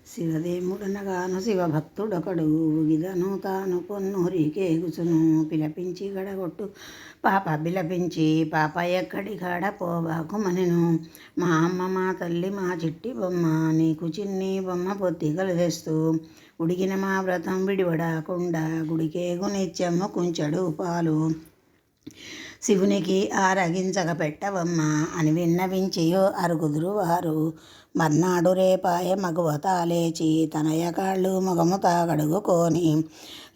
శివదేముడనగాను శివభక్తుడొకడు గిదను తాను పొన్నూరికేగుచును పిలపించి గడగొట్టు పాప బిలపించి పాప ఎక్కడి కాడ పోవాకుమనెను. మా అమ్మ మా తల్లి మా చిట్టి బొమ్మ నీకు చిన్ని బొమ్మ పొత్తికలు తెస్తూ ఉడికిన మా వ్రతం విడివడకుండా గుడికేగు నిత్యము కుంచెడు పాలు శివునికి ఆరగించగ పెట్టవమ్మ అని విన్నవించియో అరుగుదురు వారు. మర్నాడు రేపాయ మగువత లేచి తనయ కాళ్ళు మొగము తాగడుగుకొని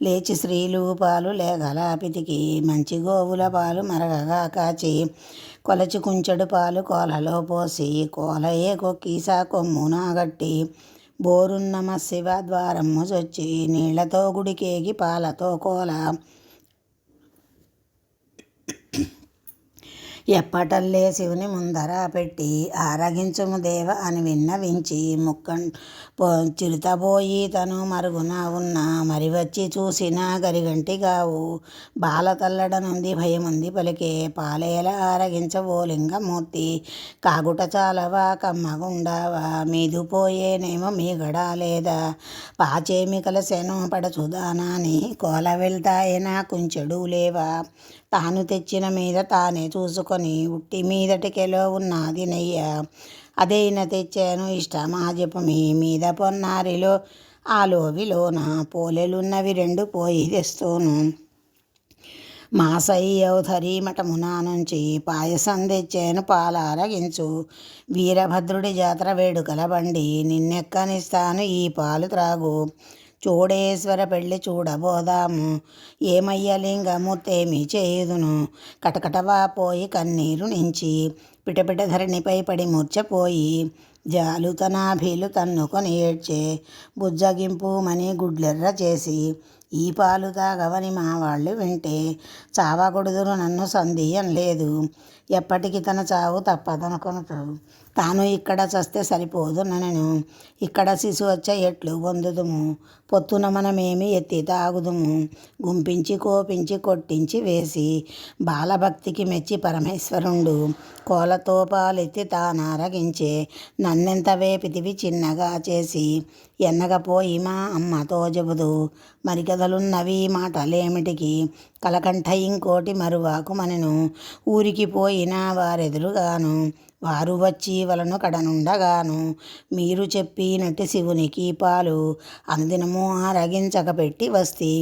లేచి స్త్రీలు పాలు లేగల పితికి మంచి గోవుల పాలు మరగగా కాచి కొలచి కుంచెడు పాలు కోలలో పోసి కోలయే కొక్కీసా కొమ్మున గట్టి బోరున్నమ శివ ద్వారము చొచ్చి నీళ్లతో గుడికేగి పాలతో కోల ఎప్పటల్లే శివుని ముందర పెట్టి ఆరగించుము దేవ అని విన్నవించి చిరుతబోయి తను మరుగున ఉన్న మరి వచ్చి చూసిన గరిగంటిగావు బాల తల్లడ నుండి భయముంది పలికే పాలేల ఆరగించవో లింగమూర్తి కాగుట చాలవా కమ్మగుండావా మీదు పోయేనేమో మీ గడ లేదా పాచేమి కలసెను పడచుదానాని కోల వెళ్తాయనా కుంచెడు లేవా తాను తెచ్చిన మీద తానే చూసుకొని ఉట్టి మీదటికెలో ఉన్నది నెయ్య అదైనా తెచ్చాను ఇష్టమా జపమి మీద పొన్నారిలో ఆలోవిలోన పోలెలున్నవి రెండు పోయి తెస్తూను మాసై ఔధరి మఠమున నుంచి పాయసం తెచ్చాను పాలారగించు వీరభద్రుడి జాతర వేడుకల బండి నిన్నెక్కనిస్తాను ఈ పాలు త్రాగు చూడేశ్వర పెళ్ళి చూడబోదాము ఏమయ్య లింగమూర్తేమి చేయుదును కటకటవా పోయి కన్నీరు నుంచి పిటపిట ధరణిపై పడి మూర్చపోయి జాలు తనాభీలు తన్నుకొని ఏడ్చే బుజ్జగింపు మని గుడ్లెర్ర చేసి ఈ పాలు తాగవని మా వాళ్ళు వింటే చావగొడుదురు నన్ను సందేహం లేదు ఎప్పటికి తన చావు తప్పదనుకొనుతూ తాను ఇక్కడ చస్తే సరిపోదు నన్ను ఇక్కడ శిశు వచ్చే ఎట్లు పొందుదుము పొత్తున మనమేమి ఎత్తి తాగుదుము గుంపించి కోపించి కొట్టించి వేసి బాలభక్తికి మెచ్చి పరమేశ్వరుండు కోలతో పాలెత్తి తానారగించే నన్నెంత వేపితివి చిన్నగా చేసి ఎన్నగపోయి మా అమ్మతో చెబుదు మరికథలున్నవి మాటలేమిటికి కలకంఠ ఇంకోటి మరువాకు మనను ఊరికి పోయిన వారెదురుగాను వారు వచ్చి వలను కడనుండగాను మీరు చెప్పినట్టు శివునికి పాలు అనుదినము ఆరగించక పెట్టి వస్తి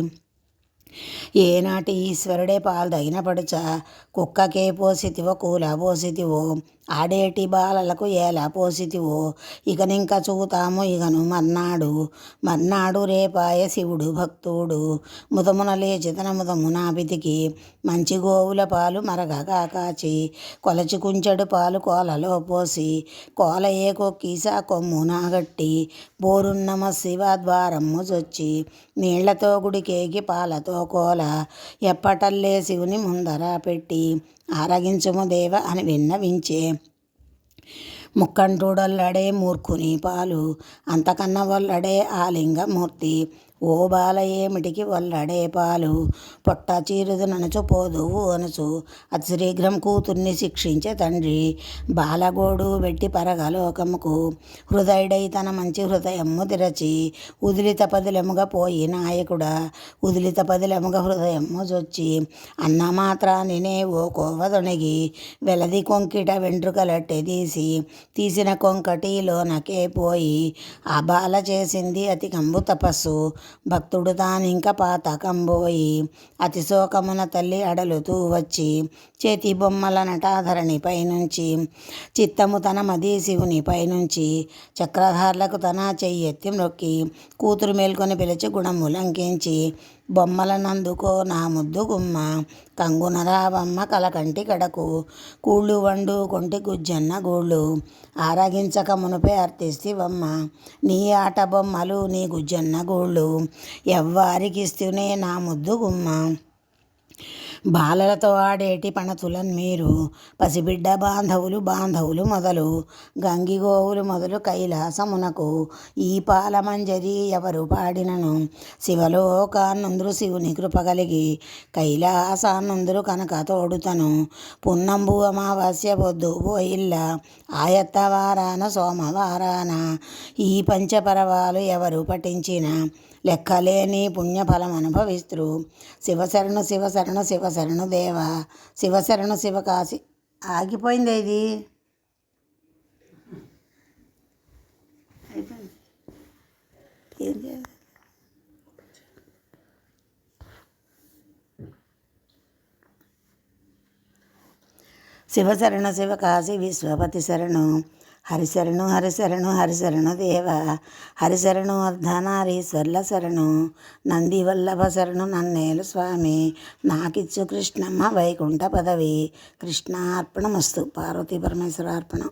ఏనాటి ఈశ్వరుడే పాలు తగిన పడుచ కుక్కకే పోసితివో కూల పోసితివో ఆడేటి బాలలకు ఎలా పోసితివో ఇకనింక చూతాము ఇగను మర్నాడు రేపాయ శివుడు భక్తుడు ముదమున లేచి తన ముదమున పితికి మంచి గోవుల పాలు మరగగా కాచి కొలచి కుంచెడు పాలు కోలలో పోసి కోలయే కొక్కీసా కొమ్మున గట్టి బోరున్నమ శివ ద్వారము చొచ్చి నీళ్లతో గుడికేగి పాలతో కోల ఎప్పటల్లే శివుని ముందర పెట్టి ఆరగించుము దేవ అని విన్నవించే ముక్కంటుడొల్లడే మూర్ఖుని పాలు అంతకన్నా వల్లడే ఆ లింగమూర్తి ఓ బాల ఏమిటికి వల్లడే పాలు పొట్ట చీరుదు ననుచు పోదువు అనచు అతిశీఘ్రం కూతుర్ని శిక్షించే తండ్రి బాలగోడు పెట్టి పరగలోకముకు హృదయుడై తన మంచి హృదయము తెరచి ఉదిలిత పదిలముగా పోయి నాయకుడా ఉదిలిత పదిలముగా హృదయము చొచ్చి అన్న మాత్రానినే ఓ కోవదొణిగి వెలది కొంకిట వెంట్రుకలట్టె తీసిన కొంకటిలోనకే పోయి ఆ బాల చేసింది అతి కంబు తపస్సు భక్తుడు తానింక పాతకంబోయి అతి శోకమున తల్లి అడలుతూ వచ్చి చేతి బొమ్మల నటాధరణిపై నుంచి చిత్తము తన మది శివుని పైనుంచి చక్రధార్లకు తన చెయ్యెత్తి మ్రొక్కి కూతురు మేల్కొని పిలిచి గుణములంకించి బొమ్మల నందుకో నా ముద్దు గుమ్మ కంగున రావమ్మ కలకంటి కడకు కూళ్ళు వండు కొంటి గుజ్జన్న గూళ్ళు ఆరగించక మునుపే అర్థిస్తివమ్మ నీ ఆట బొమ్మలు నీ గుజ్జన్న గూళ్ళు ఎవ్వారికిస్తూనే నా ముద్దు గుమ్మ బాలలతో ఆడేటి పణతులన్ మీరు పసిబిడ్డ బాంధవులు మొదలు గంగిగోవులు మొదలు కైలాసమునకు ఈ పాలమంజరి ఎవరు పాడినను శివలోకాన్నుందురు శివుని కృపగలిగి కైలాసాన్నుందురు కనక తోడుతను పున్నంబు అమావాస్య పొద్దు పోయిల్ల ఆయత్తవారాన సోమవారాన ఈ పంచపరవాలు ఎవరు పఠించిన లెక్కలేని పుణ్యఫలం అనుభవిస్తురు. శివశరణు శివశరణు శివశరణు దేవ శివశరణు శివకాశి. ఆగిపోయింది ఇది. శివశరణు శివకాశి విశ్వపతి శరణు హరిశరణు హరిశరణు హరిశరణు దేవ హరిశరణు అర్ధనారీశ్వర్ల శరణు నందివల్లభ శరణు నన్నేలు స్వామి నాకిచ్చు కృష్ణమ్మ వైకుంఠ పదవి. కృష్ణార్పణమస్తు. పార్వతీ పరమేశ్వరార్పణ.